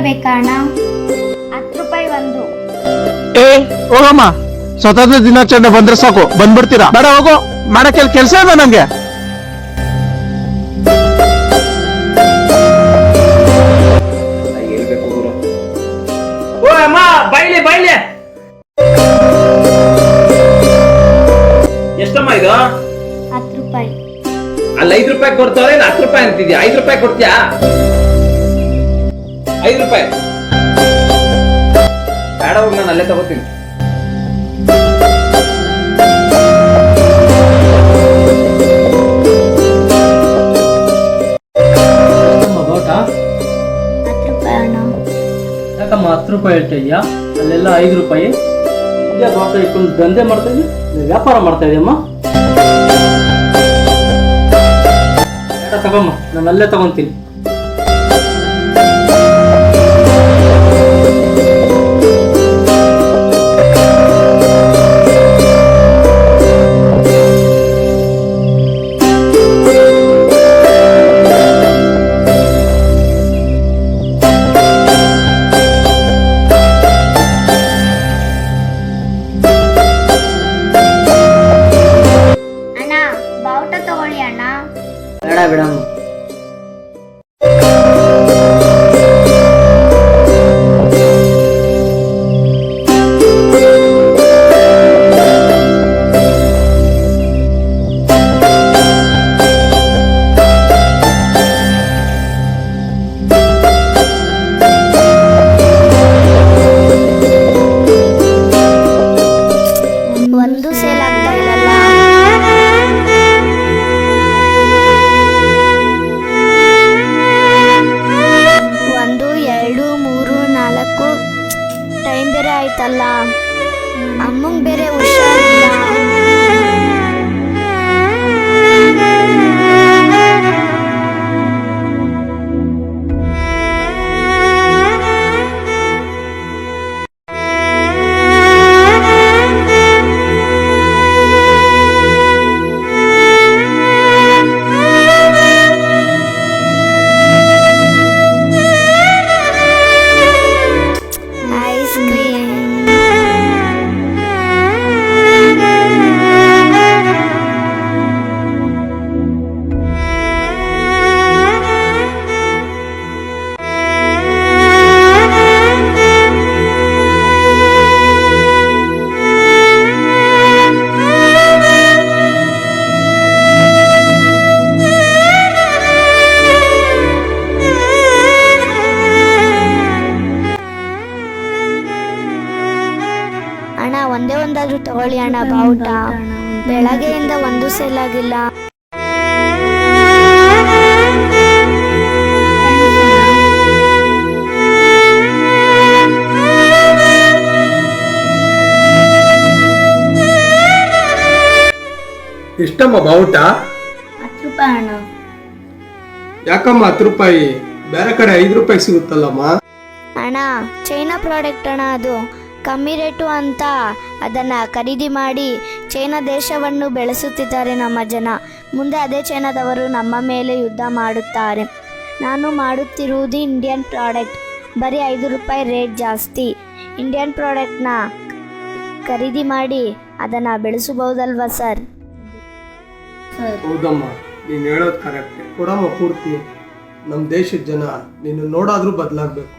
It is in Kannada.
ಬೇಕಾ ಅಣ್ಣ? 10 ರೂಪಾಯಿ ಒಂದು. ಏ ಹೋಗಮ್ಮ, ಸ್ವತಂತ್ರ ದಿನಾಚರಣೆ ಬಂದ್ರೆ ಸಾಕು ಬಂದ್ಬಿಡ್ತೀರಾ? ಬೇಡ ಹೋಗೋ, ಮಾಡಕ್ಕೆ ಕೆಲಸ ಇದೆ ನಮ್ಗೆ. ಓ ಅಮ್ಮ, ಬೈಲಿ ಬೈಲಿ. ಎಷ್ಟಮ್ಮ ಇದು? 10 ರೂಪಾಯಿ. ಅಲ್ಲಿ 5 ರೂಪಾಯಿ ಕೊಡ್ತಾವೆ, 10 ರೂಪಾಯಿ ಅಂತಿದ್ಯಾ? 5 ರೂಪಾಯಿ ಕೊಡ್ತೀಯಾ? 5 ರೂಪಾಯಿ ಬೇಡ, ಹೋಗಿ ನಾನು ಅಲ್ಲೇ ತಗೋತೀನಿ. ಬಾವುಟ 10 ರೂಪಾಯಿ ಅಣ್ಣ. ಯಾಕಮ್ಮ 10 ರೂಪಾಯಿ ಹೇಳ್ತಾ ಇದೆಯಾ? ಅಲ್ಲೆಲ್ಲ 5 ರೂಪಾಯಿ. ಇದೇ ಬಾವುಟ ಇಟ್ಕೊಂಡು ದಂಧೆ ಮಾಡ್ತಾ ಇದ್ದಿ, ವ್ಯಾಪಾರ ಮಾಡ್ತಾ ಇದೆಯಮ್ಮ. ಬೇಡ ತಗೊಮ್ಮ, ನಾನು ಅಲ್ಲೇ ತಗೊಂತೀನಿ. ಅಣ್ಣ ಬಾವುಟ ತಗೊಳ್ಳಿ ಅಣ್ಣ. ಬೇಡ ಬಿಡಮ್ಮ. ಒಂದು ಸೇಲ್ ಆಗ್ತಾ ಇಲ್ಲಲ್ಲ. ಒಂದು 2 3 4 ಟೈಮ್ ಬೇರೆ ಆಯ್ತಲ್ಲ. ಅಮ್ಮಂಗ್ ಬೇರೆ ಹುಷಾರಿಲ್ಲ. Ice cream. ಅಣ್ಣ ಒಂದೇ ಒಂದಾದ್ರೂ ತಗೊಳ್ಳಿ ಅಣ್ಣ ಬಾವುಟ. ಬೆಳಗ್ಗೆಯಿಂದ ಒಂದು ಸೇಲ್ ಆಗಿಲ್ಲ. ಎಷ್ಟಮ್ಮ ಬಾವುಟ? 10 ರೂಪಾಯಿ ಅಣ್ಣ. ಯಾಕಮ್ಮ 10 ರೂಪಾಯಿ? ಬೇರೆ ಕಡೆ 5 ರೂಪಾಯಿ ಸಿಗುತ್ತಲ್ಲಮ್ಮ. ಅಣ್ಣ ಚೈನಾ ಪ್ರಾಡಕ್ಟ್ ಅಣ್ಣ, ಅದು ಕಮ್ಮಿ ರೇಟು ಅಂತ ಅದನ್ನು ಖರೀದಿ ಮಾಡಿ ಚೈನಾ ದೇಶವನ್ನು ಬೆಳೆಸುತ್ತಿದ್ದಾರೆ ನಮ್ಮ ಜನ. ಮುಂದೆ ಅದೇ ಚೈನಾದವರು ನಮ್ಮ ಮೇಲೆ ಯುದ್ಧ ಮಾಡುತ್ತಾರೆ. ನಾನು ಮಾಡುತ್ತಿರುವುದು ಇಂಡಿಯನ್ ಪ್ರಾಡಕ್ಟ್. ಬರೀ 5 ರೂಪಾಯಿ ರೇಟ್ ಜಾಸ್ತಿ. ಇಂಡಿಯನ್ ಪ್ರಾಡಕ್ಟ್ನ ಖರೀದಿ ಮಾಡಿ ಅದನ್ನು ಬೆಳೆಸಬಹುದಲ್ವಾ ಸರ್? ಹೌದಮ್ಮ, ನೀನು ಹೇಳೋದು ಕರೆಕ್ಟ್. ಕೊಡಮ್ಮ ಪೂರ್ತಿ. ನಮ್ಮ ದೇಶದ ಜನ ನಿನ್ನ ನೋಡಾದ್ರೂ ಬದಲಾಗಬೇಕು.